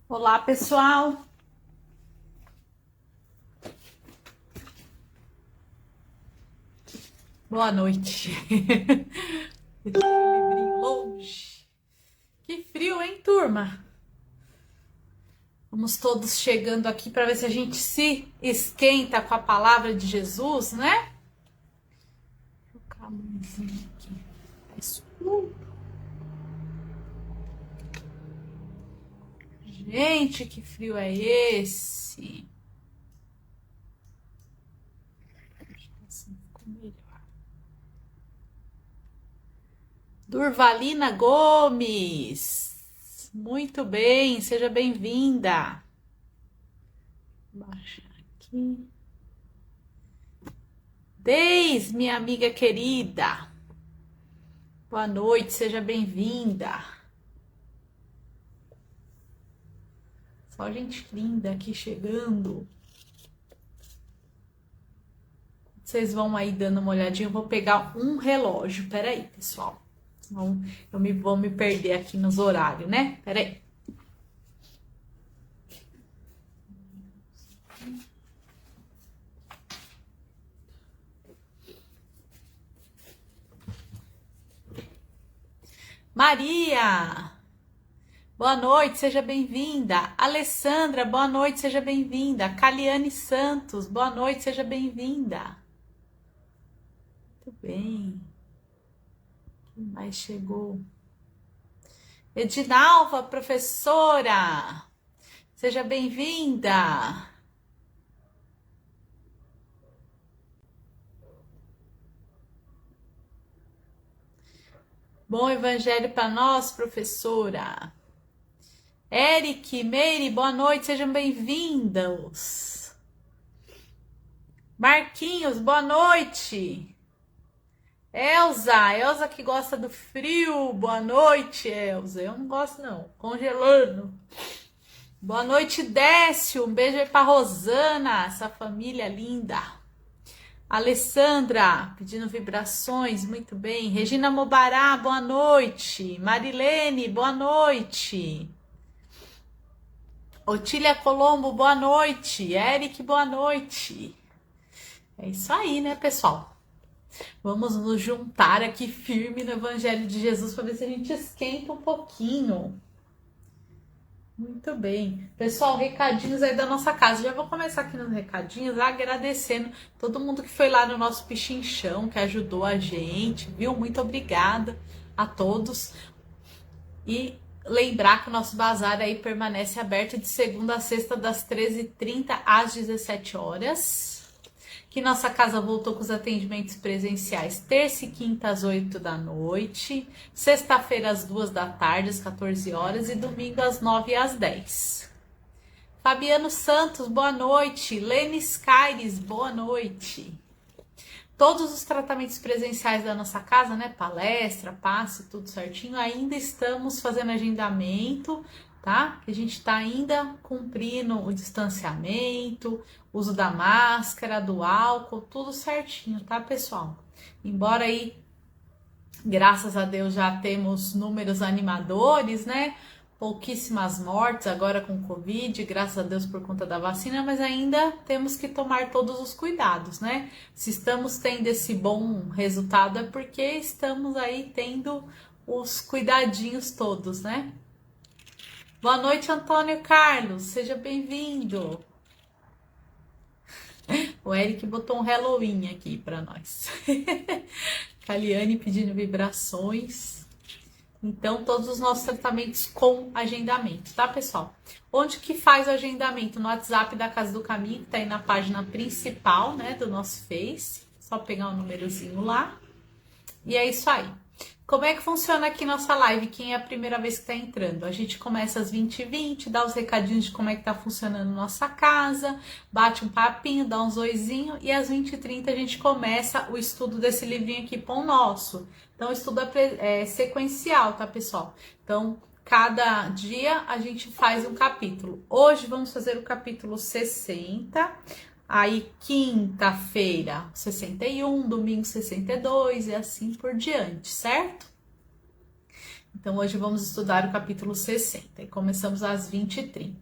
Olá, pessoal. Boa noite. Deixei o livrinho longe. Que frio, hein, turma? Vamos todos chegando aqui para ver se a gente se esquenta com a palavra de Jesus, né? Vou colocar a mãozinha aqui. Tá escuro. Gente, que frio é esse? Assim ficou melhor. Durvalina Gomes. Muito bem, seja bem-vinda. Vou baixar aqui. Deis, minha amiga querida. Boa noite, seja bem-vinda. Só gente linda aqui chegando. Vocês vão aí dando uma olhadinha. Eu vou pegar um relógio. Pera aí, pessoal. Senão vou me perder aqui nos horários, né? Pera aí. Maria! Boa noite, seja bem-vinda. Alessandra, boa noite, seja bem-vinda. Caliane Santos, boa noite, seja bem-vinda. Muito bem. Quem mais chegou? Edinalva, professora, seja bem-vinda. Bom evangelho para nós, professora. Eric, Meire, boa noite, sejam bem-vindos. Marquinhos, boa noite. Elza que gosta do frio, boa noite, Elza. Eu não gosto não, congelando. Boa noite, Décio, um beijo aí pra Rosana, essa família linda. Alessandra, pedindo vibrações, muito bem. Regina Mobará, boa noite. Marilene, boa noite. Otília Colombo, boa noite. Eric, boa noite. É isso aí, né, pessoal? Vamos nos juntar aqui firme no Evangelho de Jesus para ver se a gente esquenta um pouquinho. Muito bem. Pessoal, recadinhos aí da nossa casa. Já vou começar aqui nos recadinhos agradecendo todo mundo que foi lá no nosso pichinchão, que ajudou a gente, viu? Muito obrigada a todos. E lembrar que o nosso bazar aí permanece aberto de segunda a sexta, das 13h30 às 17 horas. Que nossa casa voltou com os atendimentos presenciais terça e quinta às 8 da noite, sexta-feira às 2 da tarde, às 14 horas, e domingo às 9 e às 10. Fabiano Santos, boa noite. Lênis Caires, boa noite. Todos os tratamentos presenciais da nossa casa, né? Palestra, passe, tudo certinho. Ainda estamos fazendo agendamento, tá? Que a gente tá ainda cumprindo o distanciamento, uso da máscara, do álcool, tudo certinho, tá, pessoal? Embora aí, graças a Deus, já temos números animadores, né? Pouquíssimas mortes agora com Covid, graças a Deus por conta da vacina, mas ainda temos que tomar todos os cuidados, né? Se estamos tendo esse bom resultado é porque estamos aí tendo os cuidadinhos todos, né? Boa noite, Antônio Carlos, seja bem-vindo. O Eric botou um Halloween aqui para nós. Caliane pedindo vibrações. Então, todos os nossos tratamentos com agendamento, tá, pessoal? Onde que faz o agendamento? No WhatsApp da Casa do Caminho, que tá aí na página principal, né, do nosso Face. Só pegar um númerozinho lá. E é isso aí. Como é que funciona aqui nossa live? Quem é a primeira vez que está entrando? A gente começa às 20h20, dá os recadinhos de como é que tá funcionando nossa casa, bate um papinho, dá uns oizinho, e às 20h30 a gente começa o estudo desse livrinho aqui, Pão Nosso. Então, o estudo é sequencial, tá, pessoal? Então, cada dia a gente faz um capítulo. Hoje vamos fazer o capítulo 60. Aí, quinta-feira, 61, domingo, 62 e assim por diante, certo? Então hoje vamos estudar o capítulo 60 e começamos às 20h30.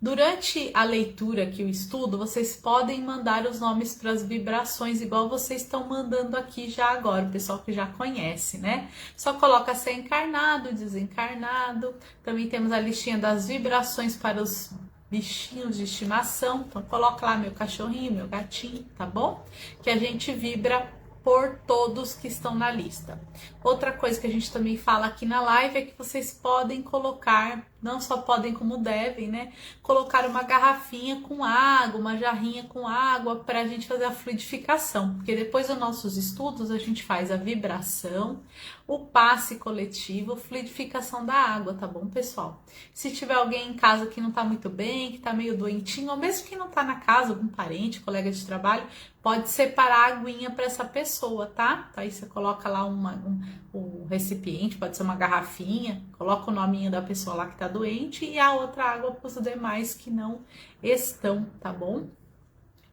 Durante a leitura aqui, o estudo, vocês podem mandar os nomes para as vibrações, igual vocês estão mandando aqui já agora, o pessoal que já conhece, né? Só coloca ser encarnado, desencarnado. Também temos a listinha das vibrações para os bichinhos de estimação. Então coloca lá meu cachorrinho, meu gatinho, tá bom? Que a gente vibra por todos que estão na lista. Outra coisa que a gente também fala aqui na live é que vocês podem colocar, não só podem como devem, né? Colocar uma garrafinha com água, uma jarrinha com água para a gente fazer a fluidificação, porque depois dos nossos estudos a gente faz a vibração, o passe coletivo, fluidificação da água, tá bom, pessoal? Se tiver alguém em casa que não tá muito bem, que tá meio doentinho, ou mesmo que não tá na casa, algum parente, colega de trabalho, pode separar a aguinha para essa pessoa, tá? Então, aí você coloca lá um recipiente, pode ser uma garrafinha, coloca o nominho da pessoa lá que tá doente e a outra água para os demais que não estão, tá bom?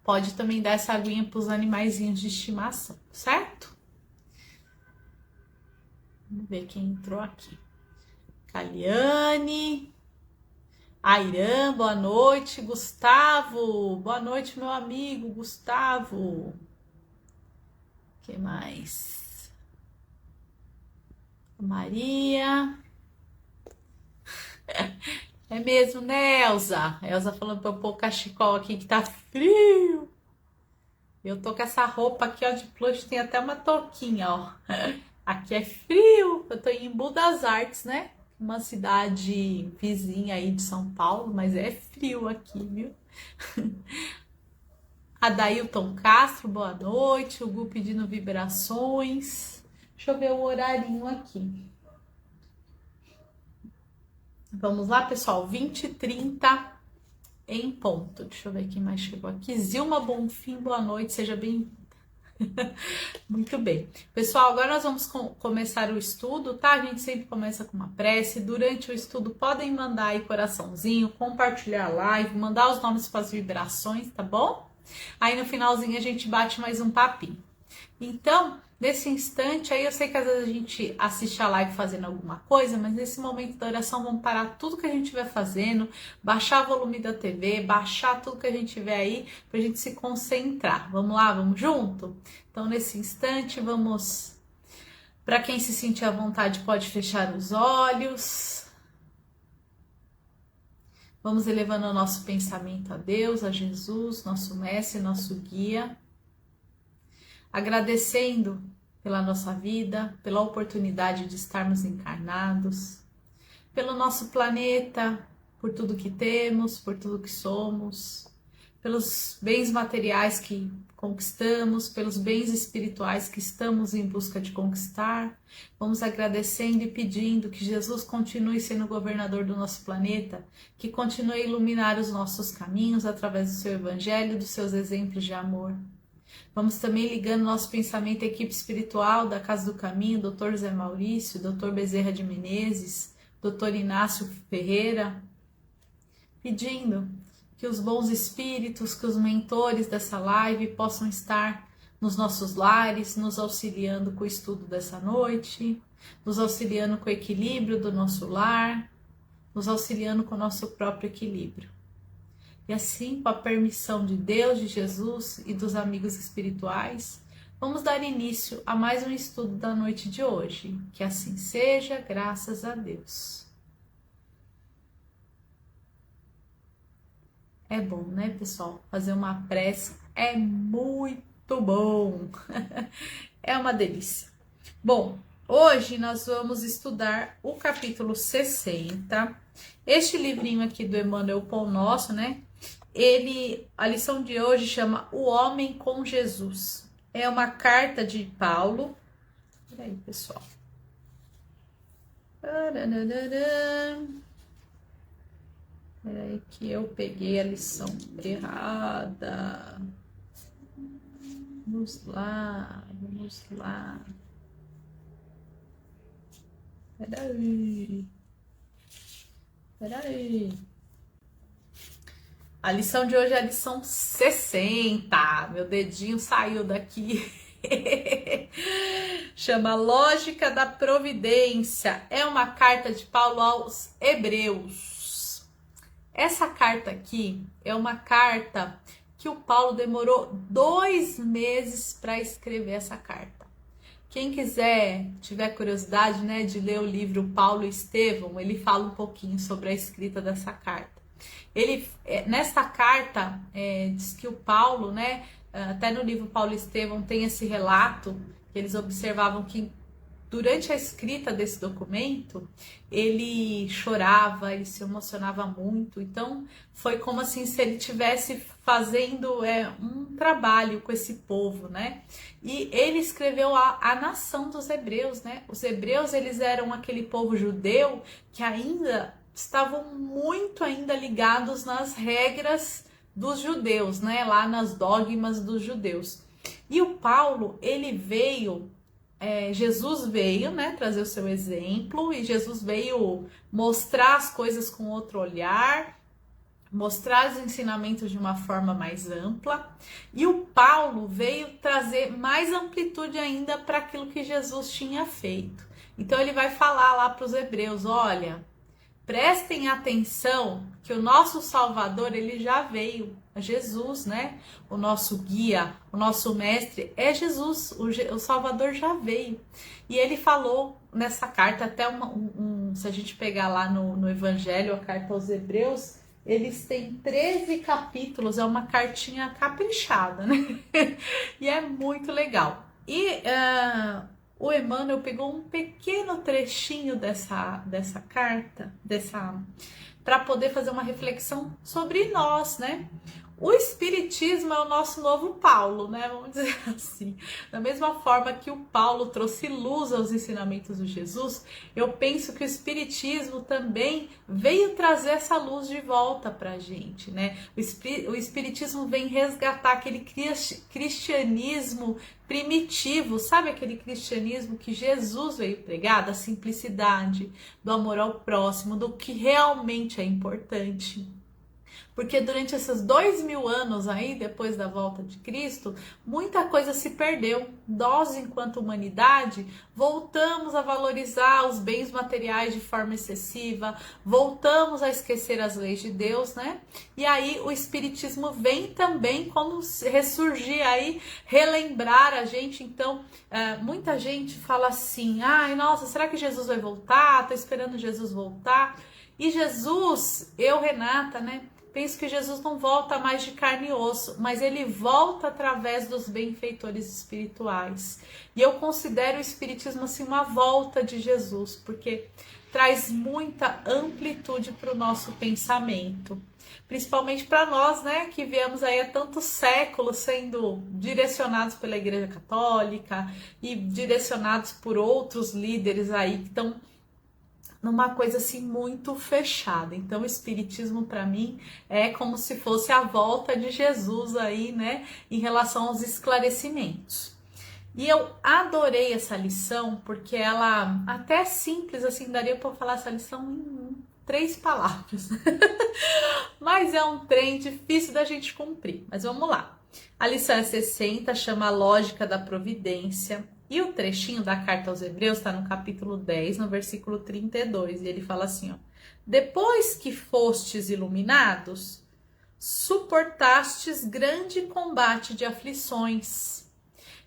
Pode também dar essa aguinha para os animaizinhos de estimação, certo? Vamos ver quem entrou aqui. Caliane, Airan, boa noite. Gustavo, boa noite, meu amigo Gustavo. Que mais? Maria. É mesmo, né, Elza? Elza falando pra eu pôr o cachecol aqui que tá frio. Eu tô com essa roupa aqui, ó, de plush, tem até uma touquinha, ó. Aqui é frio. Eu tô em Embu das Artes, né? Uma cidade vizinha aí de São Paulo, mas é frio aqui, viu? Adailton Castro, boa noite. O Gu pedindo vibrações. Deixa eu ver o horarinho aqui. Vamos lá, pessoal. 20h30 em ponto. Deixa eu ver quem mais chegou aqui. Zilma Bonfim, boa noite. Seja bem-vinda. Muito bem. Pessoal, agora nós vamos começar o estudo, tá? A gente sempre começa com uma prece. Durante o estudo, podem mandar aí coraçãozinho, compartilhar a live, mandar os nomes para as vibrações, tá bom? Aí no finalzinho a gente bate mais um papinho. Então, nesse instante, aí eu sei que às vezes a gente assiste a live fazendo alguma coisa, mas nesse momento da oração vamos parar tudo que a gente estiver fazendo, baixar o volume da TV, baixar tudo que a gente tiver aí, pra gente se concentrar. Vamos lá, vamos junto? Então, nesse instante, vamos... Para quem se sentir à vontade, pode fechar os olhos. Vamos elevando o nosso pensamento a Deus, a Jesus, nosso mestre, nosso guia. Agradecendo pela nossa vida, pela oportunidade de estarmos encarnados, pelo nosso planeta, por tudo que temos, por tudo que somos, pelos bens materiais que conquistamos, pelos bens espirituais que estamos em busca de conquistar. Vamos agradecendo e pedindo que Jesus continue sendo o governador do nosso planeta, que continue a iluminar os nossos caminhos através do seu evangelho, dos seus exemplos de amor. Vamos também ligando nosso pensamento à equipe espiritual da Casa do Caminho, Dr. Zé Maurício, Dr. Bezerra de Menezes, Dr. Inácio Ferreira, pedindo que os bons espíritos, que os mentores dessa live possam estar nos nossos lares, nos auxiliando com o estudo dessa noite, nos auxiliando com o equilíbrio do nosso lar, nos auxiliando com o nosso próprio equilíbrio. E assim, com a permissão de Deus, de Jesus e dos amigos espirituais, vamos dar início a mais um estudo da noite de hoje. Que assim seja, graças a Deus. É bom, né, pessoal? Fazer uma prece é muito bom. É uma delícia. Bom, hoje nós vamos estudar o capítulo 60. Este livrinho aqui do Emmanuel Pão Nosso, né? A lição de hoje chama O Homem com Jesus. É uma carta de Paulo. Peraí, pessoal. Peraí que eu peguei a lição errada. Vamos lá, vamos lá. Peraí. A lição de hoje é a lição 60. Meu dedinho saiu daqui. Chama Lógica da Providência. É uma carta de Paulo aos Hebreus. Essa carta aqui é uma carta que o Paulo demorou 2 meses para escrever essa carta. Quem quiser, tiver curiosidade, né, de ler o livro Paulo e Estevão, ele fala um pouquinho sobre a escrita dessa carta. Nesta carta, diz que o Paulo, né, até no livro Paulo e Estevão tem esse relato, que eles observavam que durante a escrita desse documento, ele chorava, ele se emocionava muito. Então, foi como assim se ele estivesse fazendo um trabalho com esse povo, né? E ele escreveu a nação dos hebreus, né? Os hebreus, eles eram aquele povo judeu que ainda estavam muito ainda ligados nas regras dos judeus, né? Lá nas dogmas dos judeus. E o Paulo, ele veio... Jesus veio, né, trazer o seu exemplo, e Jesus veio mostrar as coisas com outro olhar, mostrar os ensinamentos de uma forma mais ampla, e o Paulo veio trazer mais amplitude ainda para aquilo que Jesus tinha feito. Então ele vai falar lá para os hebreus, olha, prestem atenção que o nosso Salvador, ele já veio, Jesus, né? O nosso guia, o nosso mestre é Jesus, o Salvador já veio. E ele falou nessa carta, até se a gente pegar lá no Evangelho, a carta aos Hebreus, eles têm 13 capítulos, é uma cartinha caprichada, né? E é muito legal. E o Emmanuel pegou um pequeno trechinho dessa carta, para poder fazer uma reflexão sobre nós, né? O Espiritismo é o nosso novo Paulo, né? Vamos dizer assim. Da mesma forma que o Paulo trouxe luz aos ensinamentos de Jesus, eu penso que o Espiritismo também veio trazer essa luz de volta pra gente, né? O Espiritismo vem resgatar aquele cristianismo primitivo, sabe aquele cristianismo que Jesus veio pregar, da simplicidade, do amor ao próximo, do que realmente é importante. Porque durante esses 2000 anos aí, depois da volta de Cristo, muita coisa se perdeu. Nós, enquanto humanidade, voltamos a valorizar os bens materiais de forma excessiva, voltamos a esquecer as leis de Deus, né? E aí o Espiritismo vem também como ressurgir aí, relembrar a gente. Então, muita gente fala assim, ai, nossa, será que Jesus vai voltar? Tô esperando Jesus voltar. E Jesus, Renata, né? Penso que Jesus não volta mais de carne e osso, mas ele volta através dos benfeitores espirituais. E eu considero o Espiritismo assim uma volta de Jesus, porque traz muita amplitude para o nosso pensamento. Principalmente para nós, né, que viemos aí há tantos séculos sendo direcionados pela Igreja Católica e direcionados por outros líderes aí que estão numa coisa assim muito fechada. Então o Espiritismo para mim é como se fosse a volta de Jesus aí, né, em relação aos esclarecimentos. E eu adorei essa lição porque ela até simples assim, daria para falar essa lição em 3 palavras. Mas é um trem difícil da gente cumprir. Mas vamos lá. A lição é 60, chama Lógica da Providência. E o trechinho da carta aos Hebreus está no capítulo 10, no versículo 32. E ele fala assim, ó. Depois que fostes iluminados, suportastes grande combate de aflições.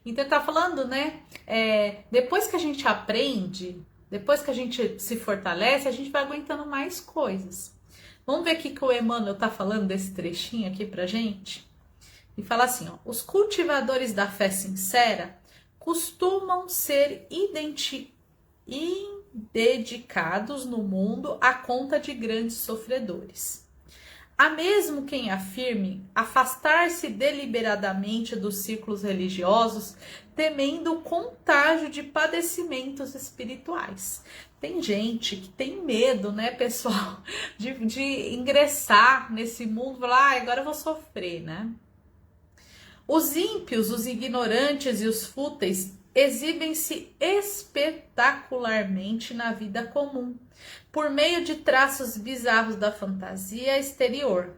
Então ele tá falando, né? Depois que a gente aprende, depois que a gente se fortalece, a gente vai aguentando mais coisas. Vamos ver o que o Emmanuel tá falando desse trechinho aqui pra gente? E fala assim, ó. Os cultivadores da fé sincera costumam ser dedicados no mundo à conta de grandes sofredores. Há mesmo quem afirme afastar-se deliberadamente dos círculos religiosos, temendo o contágio de padecimentos espirituais. Tem gente que tem medo, né, pessoal, de ingressar nesse mundo, falar, agora eu vou sofrer, né? Os ímpios, os ignorantes e os fúteis exibem-se espetacularmente na vida comum, por meio de traços bizarros da fantasia exterior.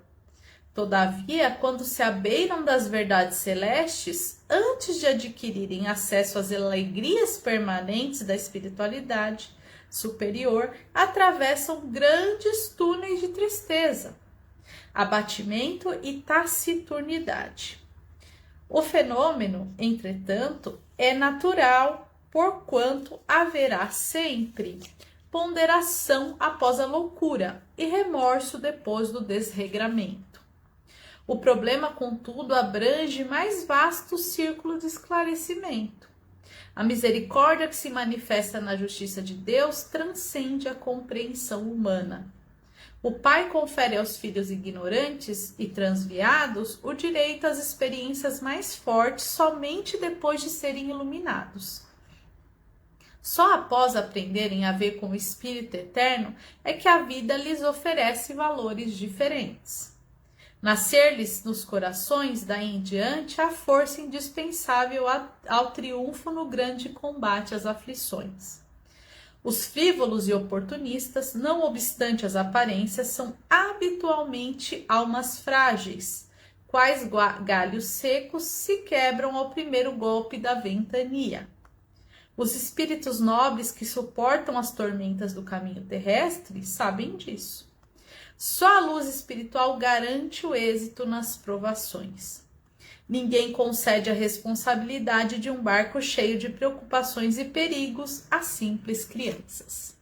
Todavia, quando se abeiram das verdades celestes, antes de adquirirem acesso às alegrias permanentes da espiritualidade superior, atravessam grandes túneis de tristeza, abatimento e taciturnidade. O fenômeno, entretanto, é natural, porquanto haverá sempre ponderação após a loucura e remorso depois do desregramento. O problema, contudo, abrange mais vasto círculo de esclarecimento. A misericórdia que se manifesta na justiça de Deus transcende a compreensão humana. O Pai confere aos filhos ignorantes e transviados o direito às experiências mais fortes somente depois de serem iluminados. Só após aprenderem a ver com o Espírito Eterno é que a vida lhes oferece valores diferentes. Nascer-lhes nos corações, daí em diante, a força indispensável ao triunfo no grande combate às aflições. Os frívolos e oportunistas, não obstante as aparências, são habitualmente almas frágeis, quais galhos secos se quebram ao primeiro golpe da ventania. Os espíritos nobres que suportam as tormentas do caminho terrestre sabem disso. Só a luz espiritual garante o êxito nas provações. Ninguém concede a responsabilidade de um barco cheio de preocupações e perigos a simples crianças.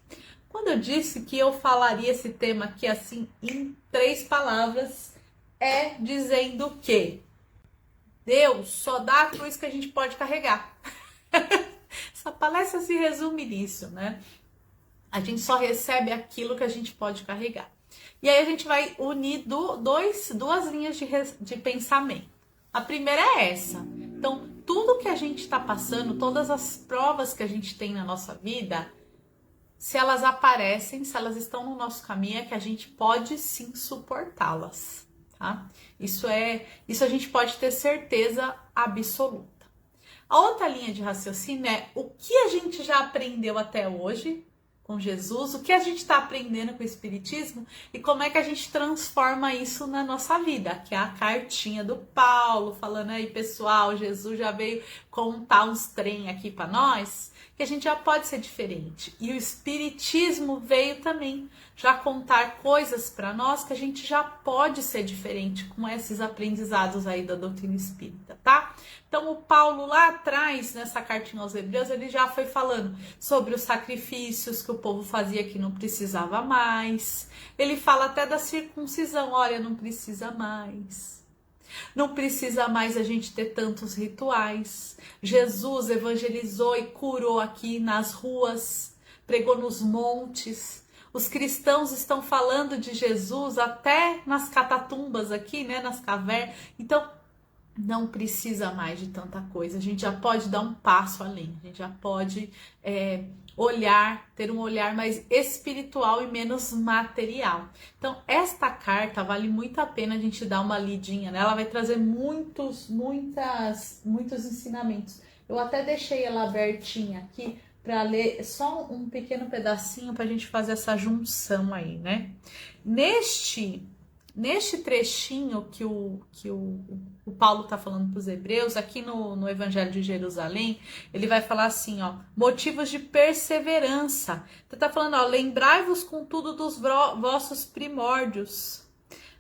Quando eu disse que eu falaria esse tema aqui assim em 3 palavras, é dizendo que Deus só dá a cruz que a gente pode carregar. Essa palestra se resume nisso, né? A gente só recebe aquilo que a gente pode carregar. E aí a gente vai unir duas linhas de pensamento. A primeira é essa. Então, tudo que a gente está passando, todas as provas que a gente tem na nossa vida, se elas aparecem, se elas estão no nosso caminho, é que a gente pode sim suportá-las, tá? Isso a gente pode ter certeza absoluta. A outra linha de raciocínio é o que a gente já aprendeu até hoje com Jesus, o que a gente está aprendendo com o Espiritismo e como é que a gente transforma isso na nossa vida, que é a cartinha do Paulo, falando aí, pessoal, Jesus já veio contar uns trem aqui para nós, que a gente já pode ser diferente. E o Espiritismo veio também já contar coisas para nós que a gente já pode ser diferente com esses aprendizados aí da doutrina espírita, tá? Então o Paulo lá atrás, nessa cartinha aos Hebreus, ele já foi falando sobre os sacrifícios que o povo fazia que não precisava mais. Ele fala até da circuncisão, olha, não precisa mais. Não precisa mais a gente ter tantos rituais. Jesus evangelizou e curou aqui nas ruas, pregou nos montes. Os cristãos estão falando de Jesus até nas catatumbas aqui, né, nas cavernas. Então, não precisa mais de tanta coisa. A gente já pode dar um passo além. A gente já pode ter um olhar mais espiritual e menos material. Então, esta carta vale muito a pena a gente dar uma lidinha, né? Ela vai trazer muitos ensinamentos. Eu até deixei ela abertinha aqui para ler só um pequeno pedacinho para a gente fazer essa junção aí, né? Neste trechinho que o Paulo está falando para os Hebreus, aqui no Evangelho de Jerusalém, ele vai falar assim, ó, motivos de perseverança. Ele está falando, ó, lembrai-vos contudo dos vossos primórdios.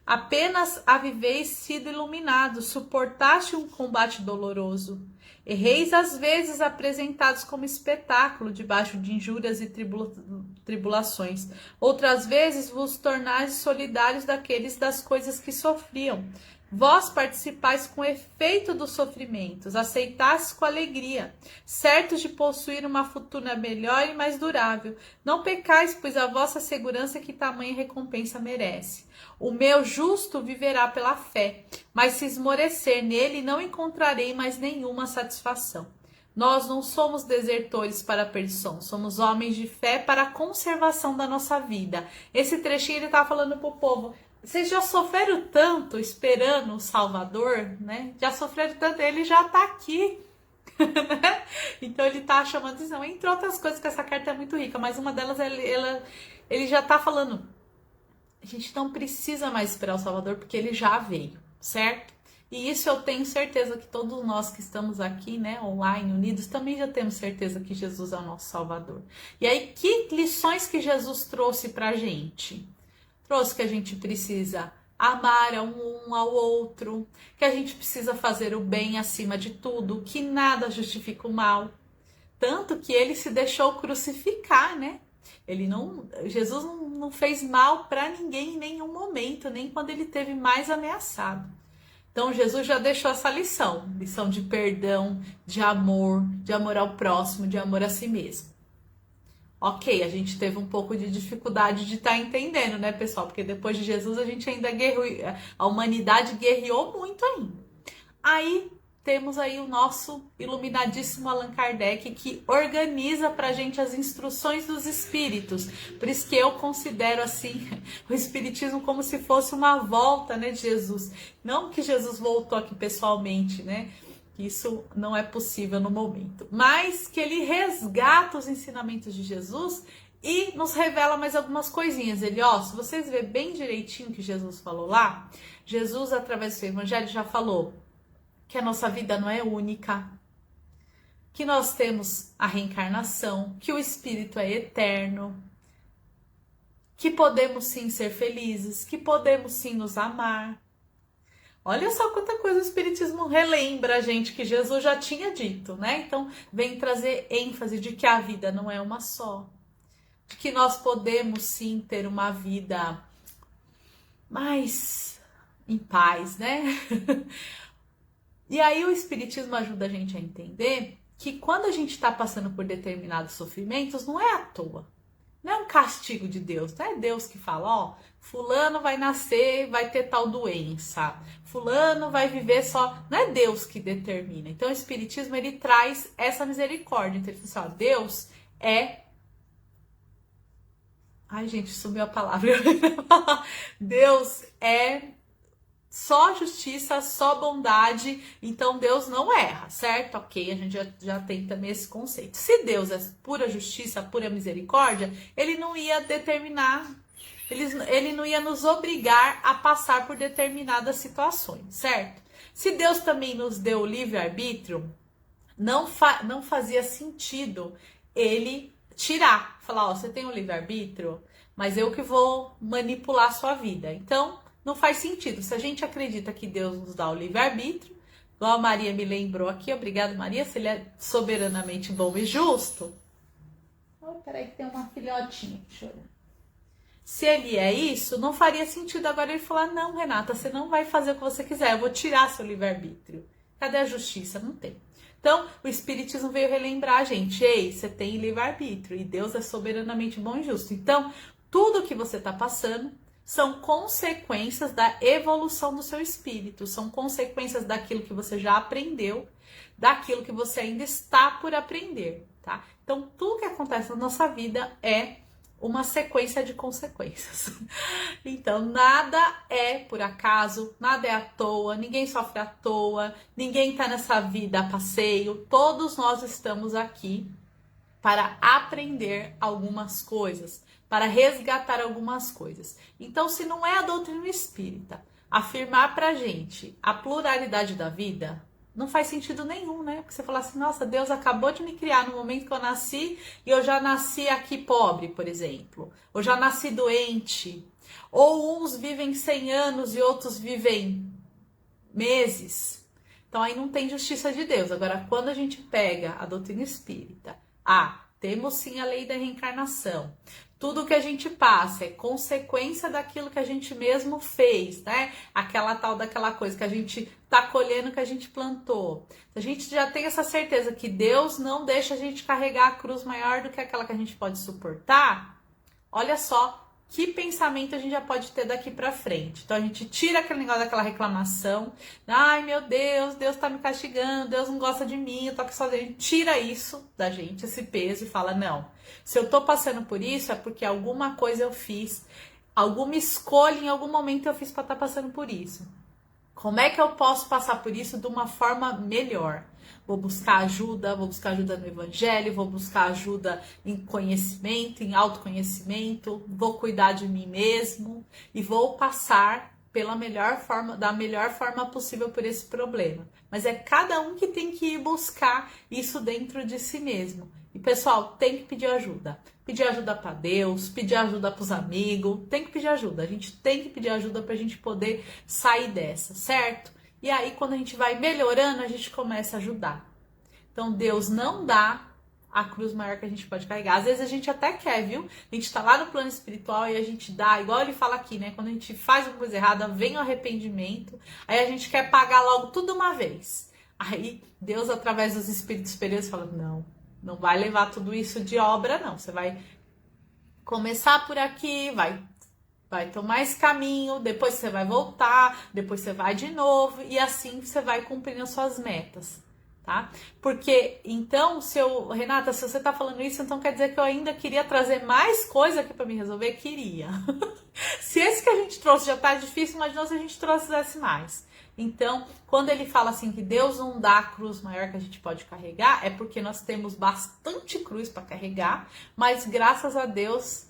Apenas haveis sido iluminados, suportaste um combate doloroso. Erreis às vezes apresentados como espetáculo debaixo de injúrias e tribulações. Outras vezes vos tornais solidários daqueles das coisas que sofriam. Vós participais com o efeito dos sofrimentos, aceitastes com alegria, certos de possuir uma fortuna melhor e mais durável. Não pecais, pois a vossa segurança que tamanha recompensa merece. O meu justo viverá pela fé, mas se esmorecer nele, não encontrarei mais nenhuma satisfação. Nós não somos desertores para a perdição, somos homens de fé para a conservação da nossa vida. Esse trechinho ele está falando para o povo. Vocês já sofreram tanto esperando o Salvador, né? Já sofreram tanto, ele já está aqui. Né? Então ele está chamando atenção, entre outras coisas, que essa carta é muito rica, mas uma delas ele já está falando. gente não precisa mais esperar o Salvador porque ele já veio, certo? E isso eu tenho certeza que todos nós que estamos aqui, né, online, unidos, também já temos certeza que Jesus é o nosso Salvador. E aí, que lições que Jesus trouxe pra gente? Trouxe que a gente precisa amar um ao outro, que a gente precisa fazer o bem acima de tudo, que nada justifica o mal. Tanto que ele se deixou crucificar, né? Jesus não fez mal para ninguém em nenhum momento, nem quando ele teve mais ameaçado. Então Jesus já deixou essa lição de perdão, de amor ao próximo, de amor a si mesmo. Ok, a gente teve um pouco de dificuldade de estar entendendo, né, pessoal? Porque depois de Jesus a gente ainda guerreou, a humanidade guerreou muito ainda. Aí temos aí o nosso iluminadíssimo Allan Kardec, que organiza pra gente as instruções dos espíritos. Por isso que eu considero assim o espiritismo como se fosse uma volta, né, de Jesus. Não que Jesus voltou aqui pessoalmente, né? Isso não é possível no momento, mas que ele resgata os ensinamentos de Jesus e nos revela mais algumas coisinhas. Ele, se vocês verem bem direitinho o que Jesus falou lá, Jesus, através do seu evangelho, já falou que a nossa vida não é única, que nós temos a reencarnação, que o espírito é eterno, que podemos sim ser felizes, que podemos sim nos amar. Olha só quanta coisa o Espiritismo relembra a gente que Jesus já tinha dito, né? Então, vem trazer ênfase de que a vida não é uma só. De que nós podemos sim ter uma vida mais em paz, né? E aí o Espiritismo ajuda a gente a entender que quando a gente está passando por determinados sofrimentos, não é à toa. Não é um castigo de Deus, não é Deus que fala, fulano vai nascer, vai ter tal doença, fulano vai viver só, não é Deus que determina. Então o Espiritismo, ele traz essa misericórdia, então ele fala assim, Deus é... Ai gente, sumiu a palavra. Deus é só justiça, só bondade, então Deus não erra, certo? Ok, a gente já tem também esse conceito. Se Deus é pura justiça, pura misericórdia, ele não ia determinar, ele não ia nos obrigar a passar por determinadas situações, certo? Se Deus também nos deu o livre-arbítrio, não fazia sentido ele tirar, falar, você tem o livre-arbítrio, mas eu que vou manipular a sua vida. Então, não faz sentido. Se a gente acredita que Deus nos dá o livre-arbítrio, igual a Maria me lembrou aqui, obrigada Maria, se ele é soberanamente bom e justo. Peraí que tem uma filhotinha chorando. Se ele é isso, não faria sentido agora ele falar, não, Renata, você não vai fazer o que você quiser, eu vou tirar seu livre-arbítrio. Cadê a justiça? Não tem. Então, o Espiritismo veio relembrar a gente, ei, você tem livre-arbítrio e Deus é soberanamente bom e justo. Então, tudo que você está passando são consequências da evolução do seu espírito, são consequências daquilo que você já aprendeu, daquilo que você ainda está por aprender, tá? Então, tudo que acontece na nossa vida é uma sequência de consequências. Então, nada é por acaso, nada é à toa, ninguém sofre à toa, ninguém tá nessa vida a passeio, todos nós estamos aqui para aprender algumas coisas, para resgatar algumas coisas. Então, se não é a doutrina espírita afirmar pra gente a pluralidade da vida, não faz sentido nenhum, né? Porque você fala assim, nossa, Deus acabou de me criar no momento que eu nasci e eu já nasci aqui pobre, por exemplo. Ou já nasci doente. Ou uns vivem 100 anos e outros vivem meses. Então, aí não tem justiça de Deus. Agora, quando a gente pega a doutrina espírita, temos sim a lei da reencarnação. Tudo que a gente passa é consequência daquilo que a gente mesmo fez, né? Aquela tal daquela coisa que a gente tá colhendo que a gente plantou. A gente já tem essa certeza que Deus não deixa a gente carregar a cruz maior do que aquela que a gente pode suportar. Olha só que pensamento a gente já pode ter daqui pra frente. Então a gente tira aquele negócio daquela reclamação. Ai meu Deus, Deus tá me castigando, Deus não gosta de mim, eu tô aqui sozinho. A gente tira isso da gente, esse peso, e fala, não, se eu tô passando por isso é porque alguma coisa eu fiz, alguma escolha em algum momento eu fiz pra estar passando por isso. Como é que eu posso passar por isso de uma forma melhor? vou buscar ajuda no Evangelho, vou buscar ajuda em conhecimento, em autoconhecimento, vou cuidar de mim mesmo e vou passar da melhor forma possível por esse problema. Mas é cada um que tem que ir buscar isso dentro de si mesmo. E pessoal, tem que pedir ajuda. Pedir ajuda para Deus, pedir ajuda para os amigos, tem que pedir ajuda. A gente tem que pedir ajuda para a gente poder sair dessa, certo? E aí, quando a gente vai melhorando, a gente começa a ajudar. Então, Deus não dá a cruz maior que a gente pode carregar. Às vezes a gente até quer, viu? A gente tá lá no plano espiritual e a gente dá, igual ele fala aqui, né? Quando a gente faz uma coisa errada, vem o arrependimento, aí a gente quer pagar logo tudo uma vez. Aí Deus, através dos espíritos superiores, fala, não vai levar tudo isso de obra, não. Você vai começar por aqui, vai tomar esse caminho, depois você vai voltar, depois você vai de novo, e assim você vai cumprindo as suas metas. Tá? Porque, então, Renata, se você tá falando isso, então quer dizer que eu ainda queria trazer mais coisa aqui para me resolver? Queria. Se esse que a gente trouxe já tá difícil, imagina se a gente trouxesse mais. Então, quando ele fala assim que Deus não dá a cruz maior que a gente pode carregar, é porque nós temos bastante cruz para carregar, mas graças a Deus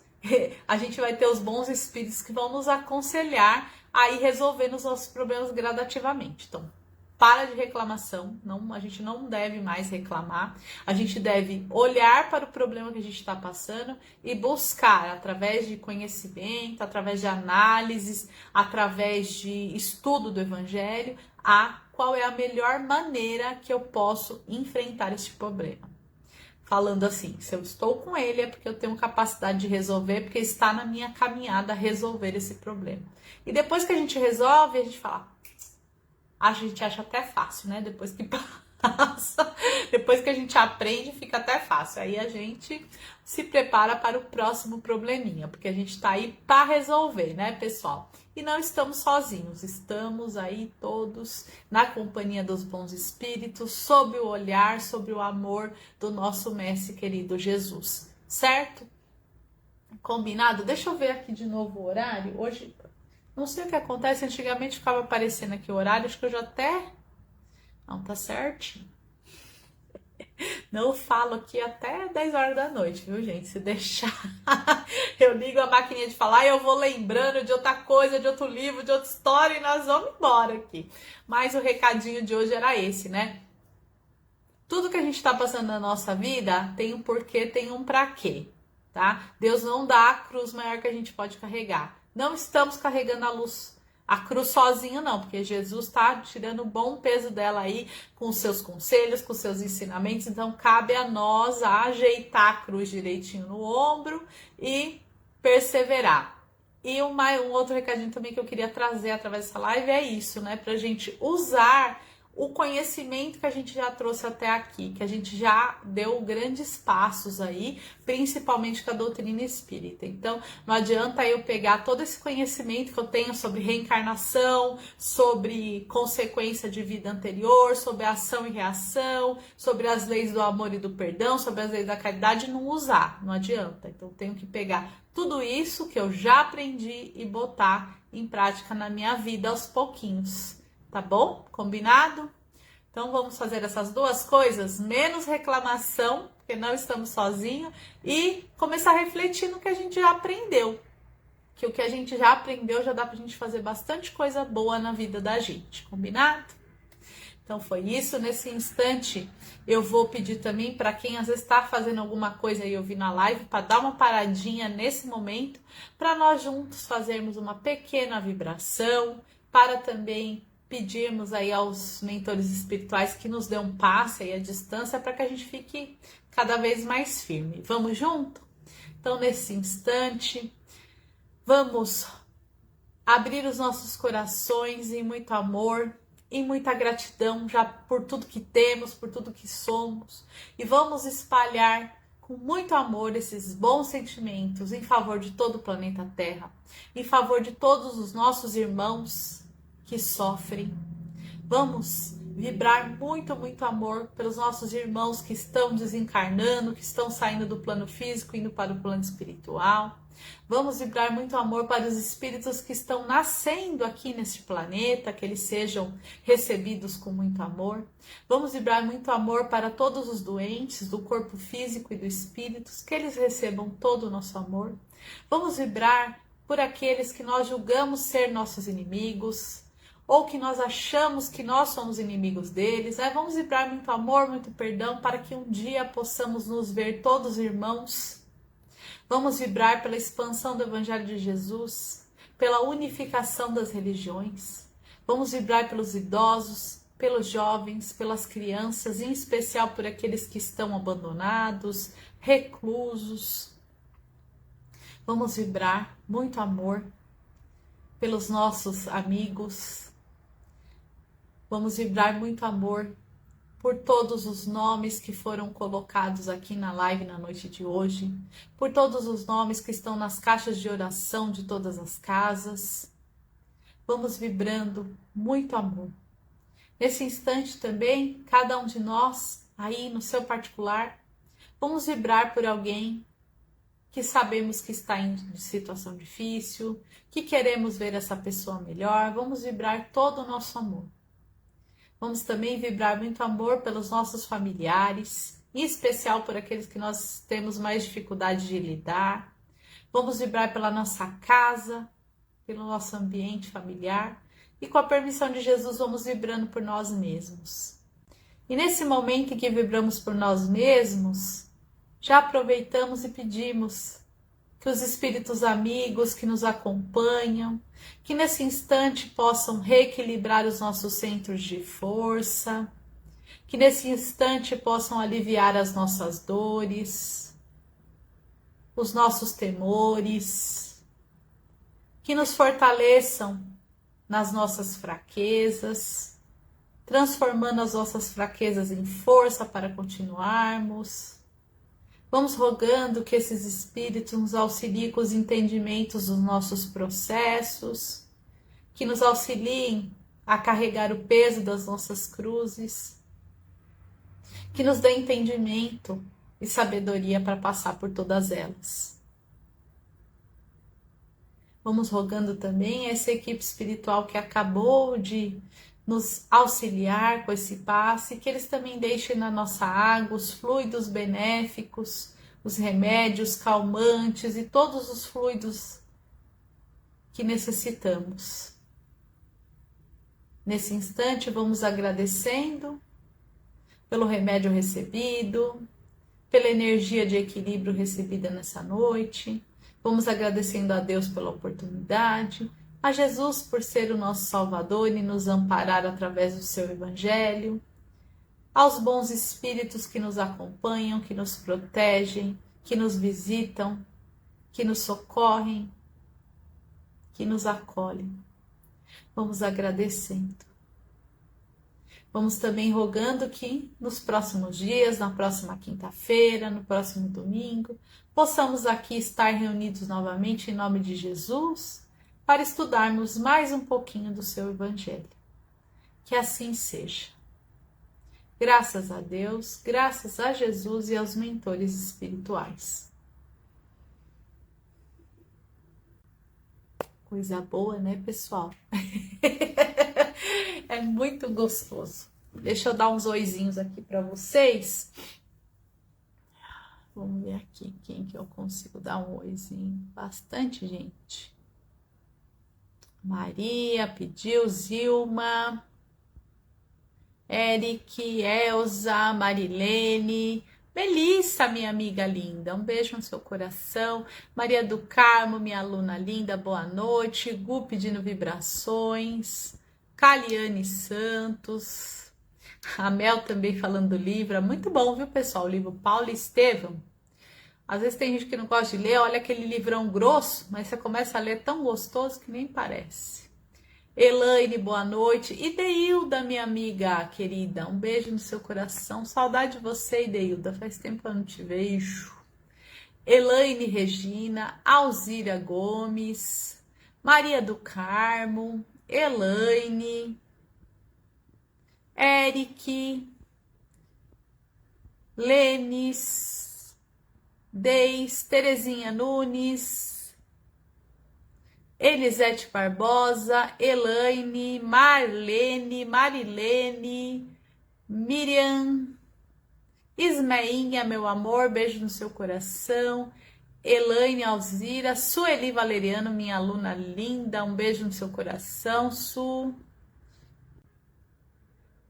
a gente vai ter os bons espíritos que vão nos aconselhar a ir resolvendo os nossos problemas gradativamente. Então, para de reclamação, a gente não deve mais reclamar, a gente deve olhar para o problema que a gente está passando e buscar, através de conhecimento, através de análises, através de estudo do Evangelho, qual é a melhor maneira que eu posso enfrentar este problema. Falando assim, se eu estou com ele é porque eu tenho capacidade de resolver, porque está na minha caminhada a resolver esse problema. E depois que a gente resolve, a gente fala... A gente acha até fácil, né? Depois que passa, depois que a gente aprende, fica até fácil. Aí a gente se prepara para o próximo probleminha, porque a gente tá aí para resolver, né, pessoal? E não estamos sozinhos, estamos aí todos na companhia dos bons espíritos, sob o olhar, sob o amor do nosso mestre querido Jesus, certo? Combinado? Deixa eu ver aqui de novo o horário. Hoje... Não sei o que acontece, antigamente ficava aparecendo aqui o horário, acho que eu já até... Não, tá certinho. Não falo aqui até 10 horas da noite, viu, gente? Se deixar, eu ligo a maquininha de falar e eu vou lembrando de outra coisa, de outro livro, de outra história e nós vamos embora aqui. Mas o recadinho de hoje era esse, né? Tudo que a gente tá passando na nossa vida tem um porquê, tem um pra quê, tá? Deus não dá a cruz maior que a gente pode carregar. Não estamos carregando a cruz sozinho, não, porque Jesus está tirando um bom peso dela aí com os seus conselhos, com os seus ensinamentos. Então, cabe a nós ajeitar a cruz direitinho no ombro e perseverar. E um outro recadinho também que eu queria trazer através dessa live é isso, né? Pra gente usar o conhecimento que a gente já trouxe até aqui, que a gente já deu grandes passos aí, principalmente com a doutrina espírita. Então, não adianta eu pegar todo esse conhecimento que eu tenho sobre reencarnação, sobre consequência de vida anterior, sobre ação e reação, sobre as leis do amor e do perdão, sobre as leis da caridade, e não usar, não adianta. Então, eu tenho que pegar tudo isso que eu já aprendi e botar em prática na minha vida aos pouquinhos. Tá bom? Combinado? Então vamos fazer essas duas coisas, menos reclamação, porque não estamos sozinhos, e começar a refletir no que a gente já aprendeu. Que o que a gente já aprendeu já dá pra gente fazer bastante coisa boa na vida da gente. Combinado? Então foi isso. Nesse instante eu vou pedir também para quem às vezes está fazendo alguma coisa e eu vi na live, para dar uma paradinha nesse momento, para nós juntos fazermos uma pequena vibração, para também pedirmos aí aos mentores espirituais que nos dê um passe aí à distância para que a gente fique cada vez mais firme. Vamos junto? Então, nesse instante, vamos abrir os nossos corações em muito amor, em muita gratidão já por tudo que temos, por tudo que somos, e vamos espalhar com muito amor esses bons sentimentos em favor de todo o planeta Terra, em favor de todos os nossos irmãos que sofrem. Vamos vibrar muito, muito amor pelos nossos irmãos que estão desencarnando, que estão saindo do plano físico, indo para o plano espiritual. Vamos vibrar muito amor para os espíritos que estão nascendo aqui neste planeta, que eles sejam recebidos com muito amor. Vamos vibrar muito amor para todos os doentes do corpo físico e do espírito, que eles recebam todo o nosso amor. Vamos vibrar por aqueles que nós julgamos ser nossos inimigos, ou que nós achamos que nós somos inimigos deles. Vamos vibrar muito amor, muito perdão, para que um dia possamos nos ver todos irmãos. Vamos vibrar pela expansão do Evangelho de Jesus, pela unificação das religiões. Vamos vibrar pelos idosos, pelos jovens, pelas crianças, em especial por aqueles que estão abandonados, reclusos. Vamos vibrar muito amor pelos nossos amigos. Vamos vibrar muito amor por todos os nomes que foram colocados aqui na live na noite de hoje, por todos os nomes que estão nas caixas de oração de todas as casas. Vamos vibrando muito amor. Nesse instante também, cada um de nós, aí no seu particular, vamos vibrar por alguém que sabemos que está em situação difícil, que queremos ver essa pessoa melhor. Vamos vibrar todo o nosso amor. Vamos também vibrar muito amor pelos nossos familiares, em especial por aqueles que nós temos mais dificuldade de lidar. Vamos vibrar pela nossa casa, pelo nosso ambiente familiar. E com a permissão de Jesus, vamos vibrando por nós mesmos. E nesse momento em que vibramos por nós mesmos, já aproveitamos e pedimos que os espíritos amigos que nos acompanham, que nesse instante possam reequilibrar os nossos centros de força, que nesse instante possam aliviar as nossas dores, os nossos temores, que nos fortaleçam nas nossas fraquezas, transformando as nossas fraquezas em força para continuarmos. Vamos rogando que esses espíritos nos auxiliem com os entendimentos dos nossos processos, que nos auxiliem a carregar o peso das nossas cruzes, que nos dê entendimento e sabedoria para passar por todas elas. Vamos rogando também a essa equipe espiritual que acabou de nos auxiliar com esse passe, que eles também deixem na nossa água os fluidos benéficos, os remédios calmantes e todos os fluidos que necessitamos. Nesse instante, vamos agradecendo pelo remédio recebido, pela energia de equilíbrio recebida nessa noite. Vamos agradecendo a Deus pela oportunidade, a Jesus por ser o nosso Salvador e nos amparar através do seu Evangelho, aos bons espíritos que nos acompanham, que nos protegem, que nos visitam, que nos socorrem, que nos acolhem. Vamos agradecendo. Vamos também rogando que nos próximos dias, na próxima quinta-feira, no próximo domingo, possamos aqui estar reunidos novamente em nome de Jesus, para estudarmos mais um pouquinho do seu Evangelho. Que assim seja. Graças a Deus, graças a Jesus e aos mentores espirituais. Coisa boa, né, pessoal? É muito gostoso. Deixa eu dar uns oizinhos aqui para vocês. Vamos ver aqui quem que eu consigo dar um oizinho. Bastante gente. Maria pediu, Zilma, Eric, Elza, Marilene, Melissa, minha amiga linda, um beijo no seu coração. Maria do Carmo, minha aluna linda, boa noite. Gu pedindo vibrações. Caliane Santos. A Mel também falando do livro. É muito bom, viu, pessoal? O livro Paulo Estevam. Às vezes tem gente que não gosta de ler, olha aquele livrão grosso, mas você começa a ler tão gostoso que nem parece. Elaine, boa noite. Ideilda, minha amiga querida, um beijo no seu coração. Saudade de você, Ideilda, faz tempo que eu não te vejo. Elaine Regina, Alzira Gomes, Maria do Carmo, Elaine, Eric, Lênis, Deis, Terezinha Nunes, Elisete Barbosa, Elaine, Marlene, Marilene, Miriam, Ismeinha, meu amor, beijo no seu coração. Elaine Alzira, Sueli Valeriano, minha aluna linda, um beijo no seu coração, Su.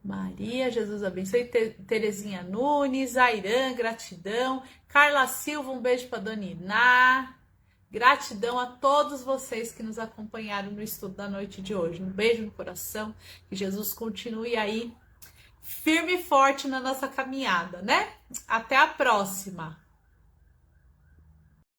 Maria, Jesus abençoe. Terezinha Nunes, Airan, gratidão. Carla Silva, um beijo para Dona Iná. Gratidão a todos vocês que nos acompanharam no estudo da noite de hoje. Um beijo no coração. Que Jesus continue aí firme e forte na nossa caminhada, né? Até a próxima.